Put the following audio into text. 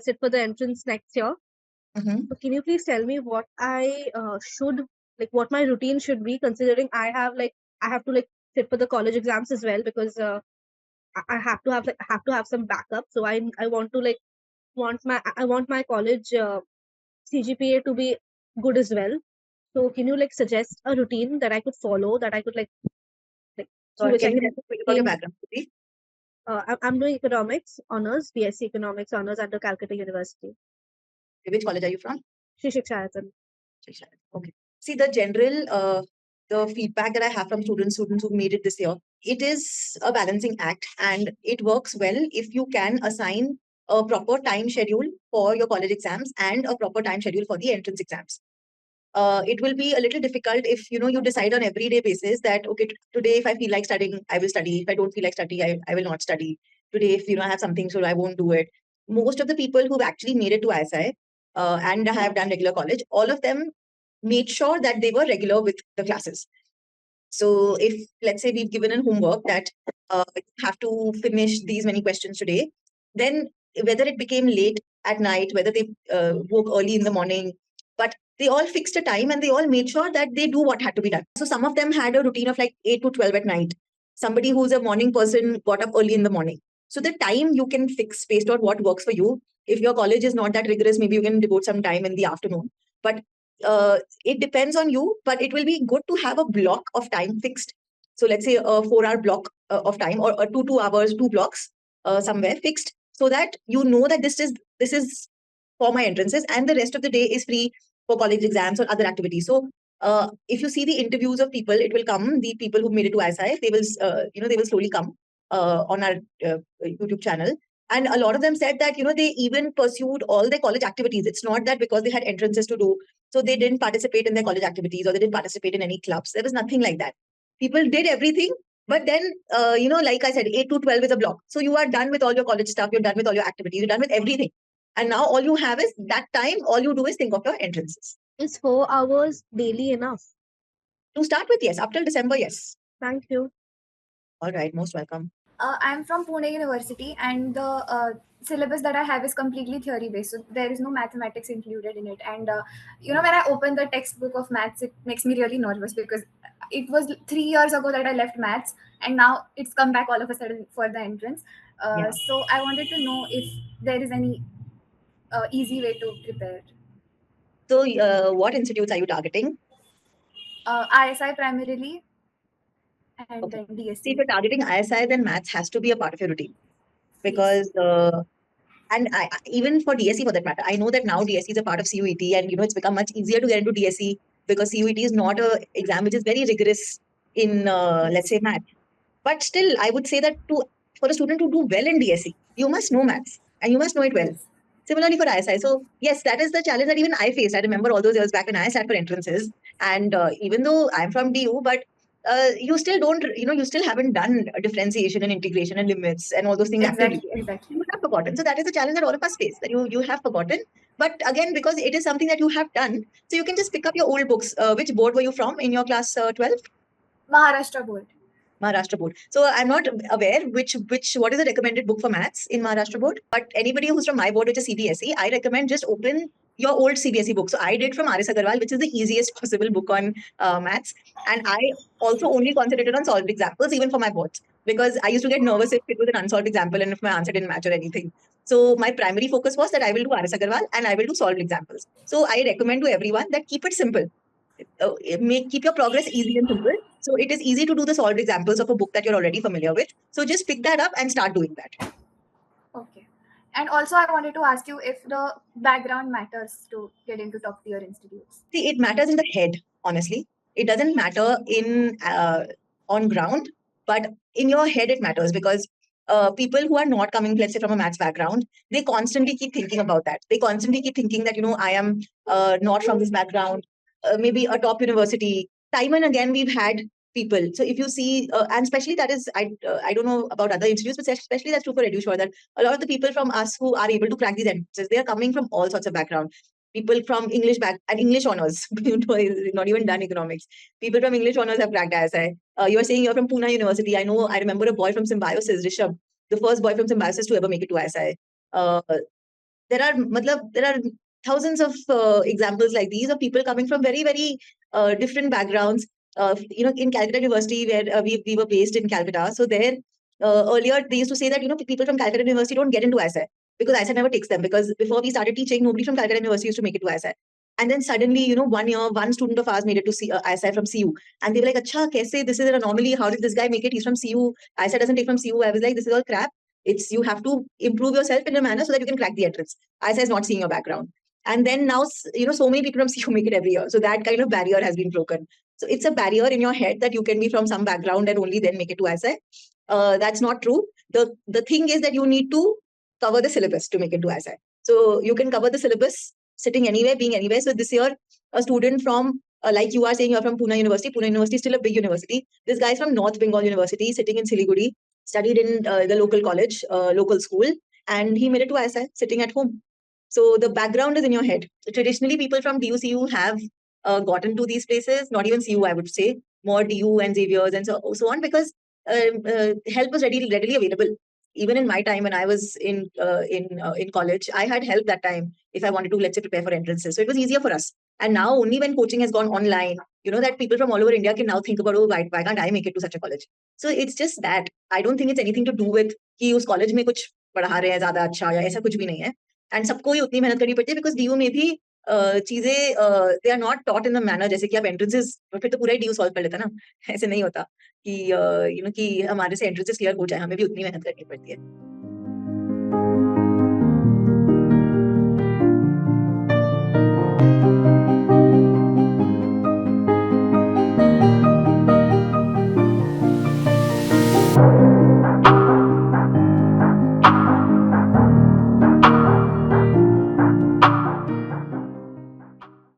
sit for the entrance next year. Mm-hmm. So can you please tell me what I what my routine should be, considering I have to sit for the college exams as well, because I have to have some backup. So I want to want my college CGPA to be good as well. So can you suggest a routine that I could follow, that I could through which Can I you can tell me a bit about your aim. background, please? I'm doing economics honors, BSc economics honors under Calcutta University. Which college are you from? Shri Shikshayatan. Okay. See, the feedback that I have from students who made it this year, it is a balancing act, and it works well if you can assign a proper time schedule for your college exams and a proper time schedule for the entrance exams. It will be a little difficult if you decide on everyday basis that okay, today if I feel like studying, I will study. If I don't feel like studying, I will not study. Today, if I have something, so I won't do it. Most of the people who've actually made it to ISI and have done regular college, all of them made sure that they were regular with the classes. So if let's say we've given a homework that you have to finish these many questions today, then whether it became late at night, whether they woke early in the morning, but they all fixed a time and they all made sure that they do what had to be done. So some of them had a routine of like 8 to 12 at night. Somebody who's a morning person got up early in the morning. So the time you can fix based on what works for you. If your college is not that rigorous, maybe you can devote some time in the afternoon. But it depends on you, but it will be good to have a block of time fixed. So let's say a 4-hour block of time, or a 2 hours, 2 blocks somewhere fixed, so that you know that this is for my entrances, and the rest of the day is free for college exams or other activities. So if you see the interviews of people, it will come. The people who made it to ISI, they will they will slowly come on our YouTube channel. And a lot of them said that they even pursued all their college activities. It's not that because they had entrances to do, so they didn't participate in their college activities or they didn't participate in any clubs. There was nothing like that. People did everything, but then, like I said, 8 to 12 is a block. So you are done with all your college stuff, you're done with all your activities, you're done with everything. And now all you have is that time, all you do is think of your entrances. Is 4 hours daily enough? To start with, yes. Up till December, yes. Thank you. All right, most welcome. I'm from Pune University, and the syllabus that I have is completely theory based. So there is no mathematics included in it. And when I open the textbook of maths, it makes me really nervous because it was 3 years ago that I left maths, and now it's come back all of a sudden for the entrance. Yeah. So I wanted to know if there is any easy way to prepare. So what institutes are you targeting? ISI primarily, and Okay. then DSC. See, if you're targeting ISI, then maths has to be a part of your routine. Because and even for DSE for that matter, I know that now DSE is a part of CUET, and it's become much easier to get into DSE because CUET is not a exam which is very rigorous in let's say math. But still, I would say that for a student to do well in DSE, you must know maths and you must know it well. Yes. Similarly for ISI. So yes, that is the challenge that even I faced. I remember all those years back when I sat for entrances, and even though I'm from DU, but you still don't, you still haven't done differentiation and integration and limits and all those things actively. Exactly. You have forgotten. So that is the challenge that all of us face, that you have forgotten. But again, because it is something that you have done, so you can just pick up your old books. Which board were you from in your class 12? Maharashtra board. Maharashtra board. So I'm not aware what is the recommended book for maths in Maharashtra board. But anybody who's from my board, which is CBSE, I recommend just open your old CBSE book. So I did from R.S. Agarwal, which is the easiest possible book on maths. And I also only concentrated on solved examples, even for my boards, because I used to get nervous if it was an unsolved example and if my answer didn't match or anything. So my primary focus was that I will do R.S. Agarwal and I will do solved examples. So I recommend to everyone that keep it simple. Keep your progress easy and simple. So it is easy to do the solved examples of a book that you're already familiar with. So just pick that up and start doing that. Okay. And also, I wanted to ask you if the background matters to get into top tier institutes. See, it matters in the head, honestly. It doesn't matter in on ground, but in your head it matters, because people who are not coming, let's say, from a maths background, they constantly keep thinking about that. They constantly keep thinking that, I am not from this background, maybe a top university. Time and again, we've had people. So if you see, and especially that is, I don't know about other institutes, but especially that's true for EduSure, that a lot of the people from us who are able to crack these entrances, they are coming from all sorts of background. People from English and English honors, not even done economics. People from English honors have cracked ISI. You are saying you're from Pune University. I remember a boy from Symbiosis, Rishabh, the first boy from Symbiosis to ever make it to ISI. there are thousands of examples like these of people coming from very, very different backgrounds. In Calcutta University, where we were based in Calcutta, so there earlier they used to say that people from Calcutta University don't get into ISI because ISI never takes them, because before we started teaching, nobody from Calcutta University used to make it to ISI. And then suddenly, 1 year, one student of ours made it to ISI from CU. And they were like, Acha, kaise? This is an anomaly. How did this guy make it? He's from CU. ISI doesn't take from CU. I was like, this is all crap. You have to improve yourself in a manner so that you can crack the entrance. ISI is not seeing your background. And then now, so many people from CU make it every year. So that kind of barrier has been broken. So it's a barrier in your head that you can be from some background and only then make it to ISI. That's not true. The thing is that you need to cover the syllabus to make it to ISI. So you can cover the syllabus sitting anywhere, being anywhere. So this year, a student from, like you are saying, you're from Pune University. Pune University is still a big university. This guy is from North Bengal University, sitting in Siliguri, studied in the local college, local school, and he made it to ISI sitting at home. So the background is in your head. Traditionally, people from DU-CU have gotten to these places, not even CU, I would say, more DU and Xavier's and so on, because help was readily available. Even in my time when I was in college, I had help that time if I wanted to, let's say, prepare for entrances. So it was easier for us. And now only when coaching has gone online, that people from all over India can now think about, oh, why can't I make it to such a college? So it's just that. I don't think it's anything to do with कि उस college में कुछ पढ़ा रहे हैं ज़्यादा अच्छा या ऐसा कुछ भी नहीं है. And सबको ही उतनी मेहनत करनी पड़ती है, because DU में भी चीजें they are not taught in the manner जैसे कि आप entrances, फिर तो पूरा ही DU solve कर लेता ना. ऐसे नहीं होता कि कि हमारे से entrances clear हो जाए, हमें भी उतनी मेहनत करनी पड़ती है.